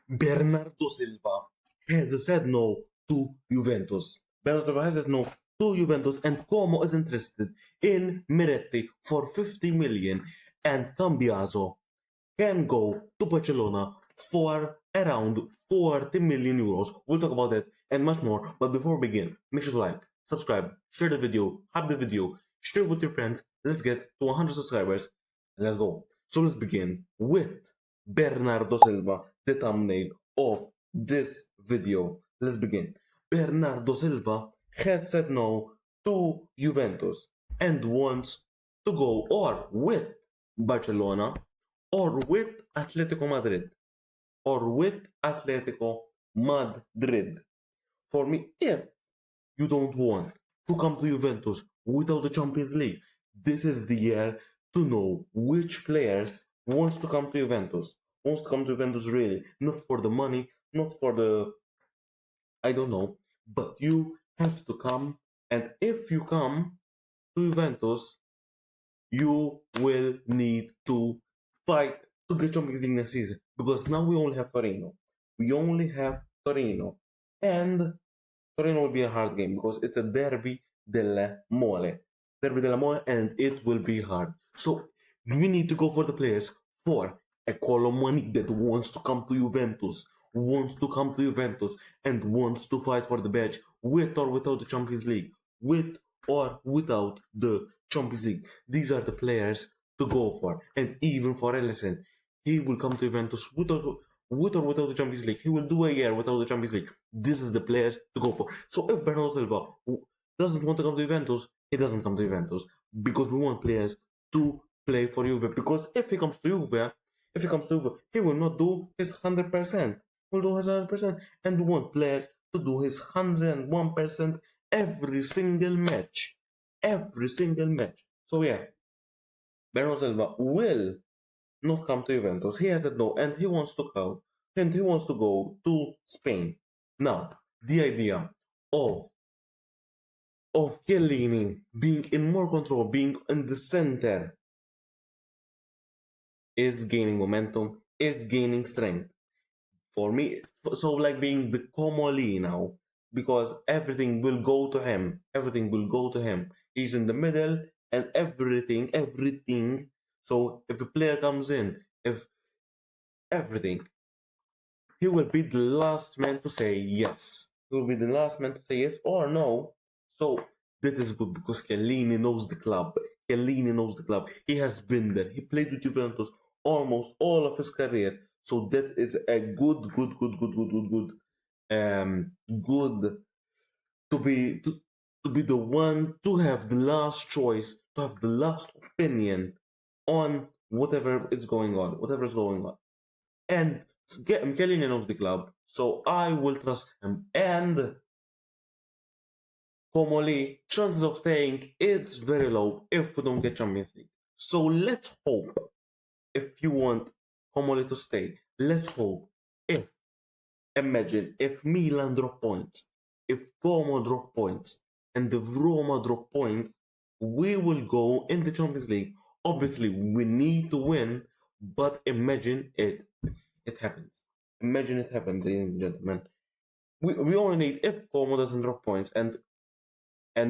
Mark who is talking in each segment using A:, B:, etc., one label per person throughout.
A: Bernardo Silva has said no to Juventus. Bernardo Silva has said no to Juventus, and Como is interested in Miretti for 50 million, and Cambiaso can go to Barcelona for around 40 million euros. We'll talk about that and much more, but before we begin, make sure to like, subscribe, share the video, hype the video, share with your friends. Let's get to 100 subscribers, and let's go. So let's begin with Bernardo Silva, the thumbnail of this video. Let's begin. Bernardo Silva has said no to Juventus and wants to go or with Barcelona or with Atletico Madrid. Or with Atletico Madrid. For me, if you don't want to come to Juventus without the Champions League, this is the year to know which players wants to come to Juventus. Wants to come to Juventus really, not for the money, not for the, I don't know, but you have to come, and if you come to Juventus, you will need to fight to get Champions League next season, because now we only have Torino. We only have Torino, and Torino will be a hard game because it's a Derby della Mole. Derby della Mole, and it will be hard. So we need to go for the players for a Colomani that wants to come to Juventus, and wants to fight for the badge with or without the Champions League, with or without the Champions League. These are the players to go for, and even for Ellison, he will come to Juventus with or without the Champions League. He will do a year without the Champions League. This is the players to go for. So if Bernardo Silva doesn't want to come to Juventus, he doesn't come to Juventus, because we want players to play for Juve. Because if he comes to Juve, he will not do his 100%. Will do his 100%, and we want players to do his 101% every single match. So yeah, Bernardo Silva will not come to Juventus. He has said no, and he wants to go, to Spain. Now, the idea of Chellini being in more control, being in the center, is gaining momentum, is gaining strength. For me, so like being the Comoli now, because everything will go to him. He's in the middle, and everything. So if a player comes in, he will be the last man to say yes. Or no. So that is good, because Chellini knows the club. He has been there. He played with Juventus almost all of his career. So that is a good to be the one to have the last choice, to have the last opinion on whatever is going on. And Chellini knows the club, so I will trust him. And Comoli, chances of staying, it's very low if we don't get Champions League. So let's hope, if you want Comoli to stay, let's hope, imagine if Milan drop points, if Como drop points, and if Roma drop points, we will go in the Champions League. Obviously, we need to win, but imagine it happens. Ladies and gentlemen. We only need, if Como doesn't drop points and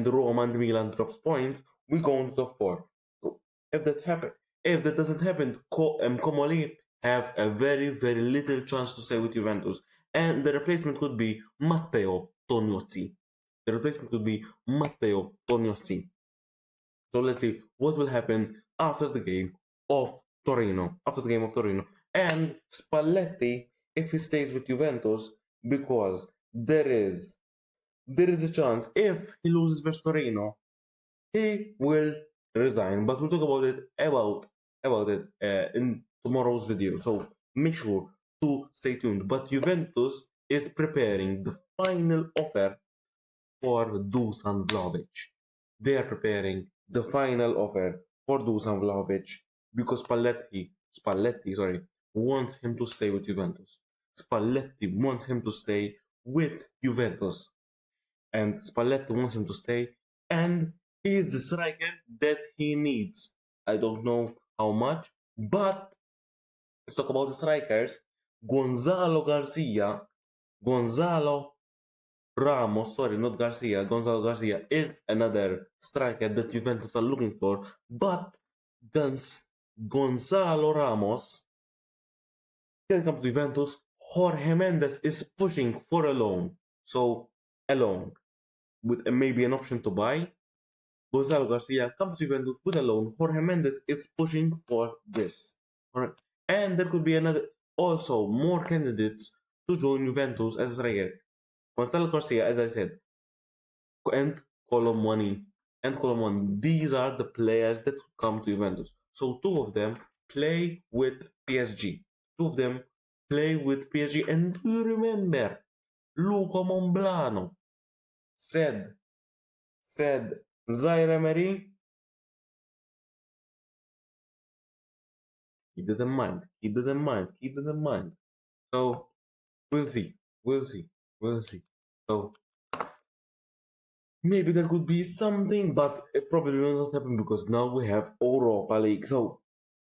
A: Roma and Milan drops points, we go into top 4. So if that doesn't happen, Comoli have a very little chance to stay with Juventus, and the replacement could be Matteo Toniozzi. So let's see what will happen after the game of Torino. And Spalletti, if he stays with Juventus, because there is a chance, if he loses versus Torino, he will resign. But we'll talk about it in tomorrow's video. So make sure to stay tuned. But Juventus is preparing the final offer for Dusan Vlahovic. They are preparing the final offer for Dusan Vlahovic, because Spalletti wants him to stay with Juventus. And Spalletti wants him to stay, and he is the striker that he needs. I don't know how much, but let's talk about the strikers. Gonzalo Garcia, Gonzalo Ramos, sorry, not Garcia, Gonzalo Garcia is another striker that Juventus are looking for, but Gonzalo Ramos can come to Juventus. Jorge Mendes is pushing for a loan, so a loan with maybe an option to buy. Gonzalo Garcia comes to Juventus with a loan. Jorge Mendes is pushing for this. Alright. And there could be another, also more candidates to join Juventus as a striker. Gonzalo Garcia, as I said, and Colomwani. These are the players that come to Juventus. So two of them play with PSG. Two of them play with PSG. And do you remember Luca Monblano said Zaire Emery, keep it in mind. So we'll see. So maybe there could be something, but it probably will not happen because now we have Europa League. So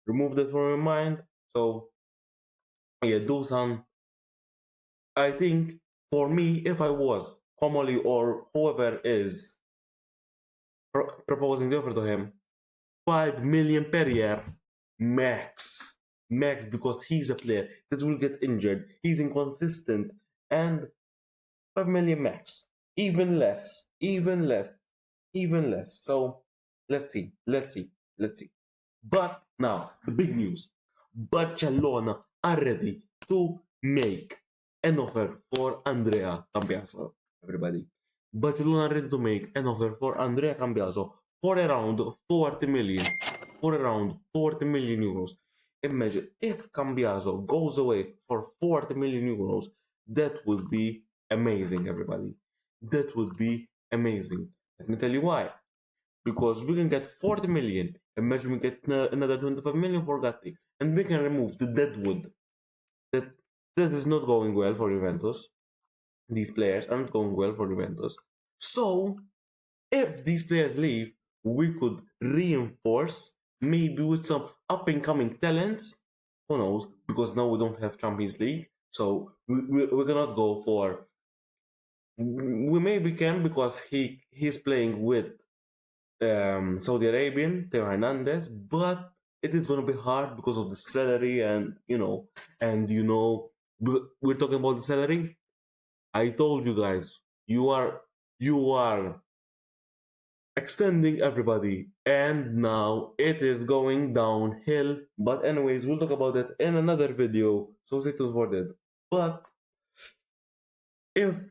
A: remove that from your mind. So yeah, dusan. I think for me, if I was Komoli or whoever is proposing the offer to him, 5 million per year max, because he's a player that will get injured, he's inconsistent, and 5 million max, even less. So let's see. But now the big news: Barcelona are ready to make an offer for Andrea Cambiaso. Everybody, Barcelona are ready to make an offer for Andrea Cambiaso for around 40 million. Euros. Imagine if Cambiaso goes away for 40 million euros. That would be amazing, everybody. That would be amazing. Let me tell you why. Because we can get 40 million. Imagine we get another 25 million for Gatti. And we can remove the deadwood. That is not going well for Juventus. These players are not going well for Juventus. So, if these players leave, we could reinforce maybe with some up and coming talents. Who knows? Because now we don't have Champions League. So we cannot go for. We maybe can because he's playing with Saudi Arabian, Theo Hernandez, but it is going to be hard because of the salary and we're talking about the salary. I told you guys, you are extending everybody, and now it is going downhill. But anyways, we'll talk about it in another video, so stay tuned for that. But if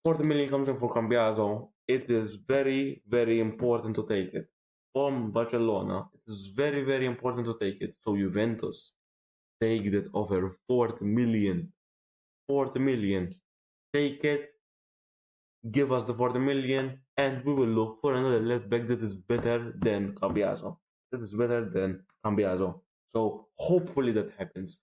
A: 40 million comes in for Cambiaso, it is very, very important to take it. From Barcelona, it is very, very important to take it. So Juventus, take that offer, 40 million. 40 million. Take it, give us the 40 million, and we will look for another left back that is better than Cambiaso. So hopefully that happens.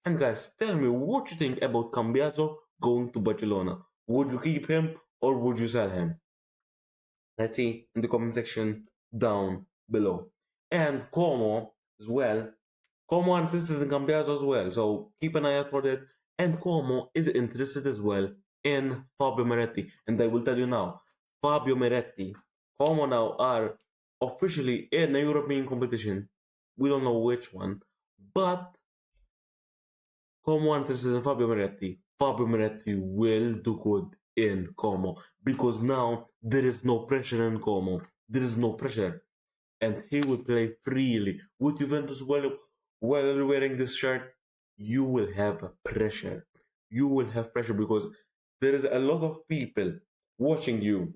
A: And guys, tell me what you think about Cambiaso going to Barcelona. Would you keep him or would you sell him? Let's see in the comment section down below. And Como as well. Como interested in Cambiaso as well, so keep an eye out for that. And Como is interested as well in Fabio Miretti. And I will tell you now, Fabio Miretti, Como now are officially in a European competition. We don't know which one, but Como interested in Fabio Miretti. Fabio Miretti will do good in Como because now there is no pressure in Como. There is no pressure, and he will play freely with Juventus while wearing this shirt. You will have pressure. Because there is a lot of people watching you,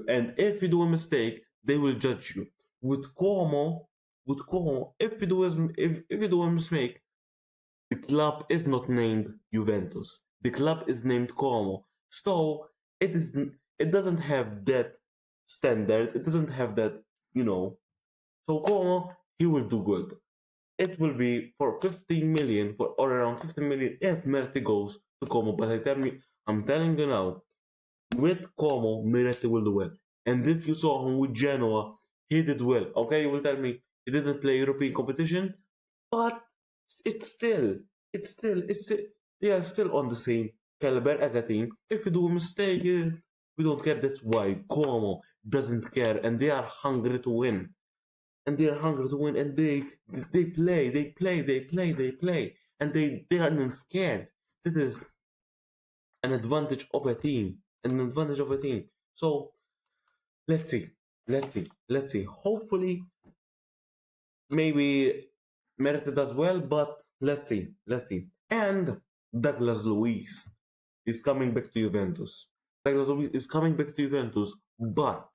A: and if you do a mistake, they will judge you. With Como, if you do a mistake, the club is not named Juventus. The club is named Como. So it doesn't have that standard. It doesn't have that, So Como, he will do good. It will be for 15 million or around 15 million if Miretti goes to Como. But I'm telling you now, with Como, Miretti will do well. And if you saw him with Genoa, he did well. Okay, you will tell me he didn't play European competition, but it's still it's still they are still on the same caliber as a team. If you do a mistake, we don't care. That's why Como doesn't care, and they are hungry to win. And they are hungry to win, and they play, and they are not scared. This is an advantage of a team, an advantage of a team. So let's see, let's see. Hopefully, maybe Miretti does well, but let's see. And Douglas Luis is coming back to Juventus. Douglas Luis is coming back to Juventus, but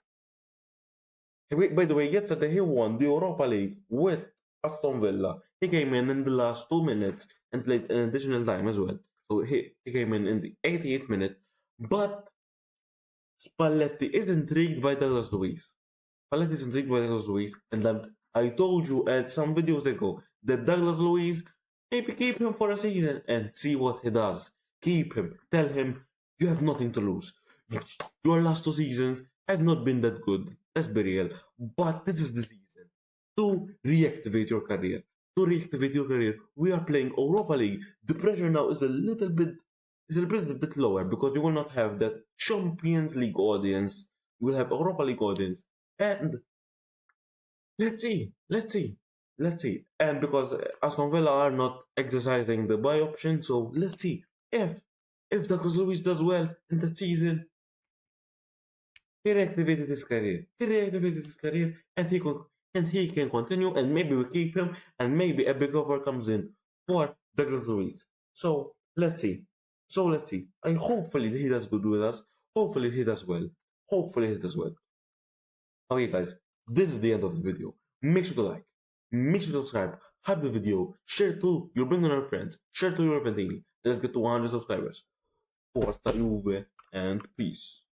A: by the way, yesterday he won the Europa League with Aston Villa. He came in the last 2 minutes and played an additional time as well. So he came in the 88th minute, but Spalletti is intrigued by Douglas Luis. Spalletti is intrigued by Douglas Luis, and I told you at some videos ago that Douglas Luis, maybe keep him for a season and see what he does. Keep him. Tell him you have nothing to lose. Your last 2 seasons has not been that good. Let's be real. But this is the season to reactivate your career. To reactivate your career, we are playing Europa League. The pressure now is a little bit lower because you will not have that Champions League audience. You will have Europa League audience. And let's see. And because Aston Villa are not exercising the buy option, so let's see if Douglas Luis does well in the season. He reactivated his career. And he can continue, and maybe we keep him, and maybe a big offer comes in for Douglas Luis. So let's see. I hopefully he does good with us. Hopefully he does well. Okay, guys, this is the end of the video. Make sure to like, make sure to subscribe, hype the video, share to your Bernardo friends, share to your Ventini. Let's get to 100 subscribers. Forza Juve and peace.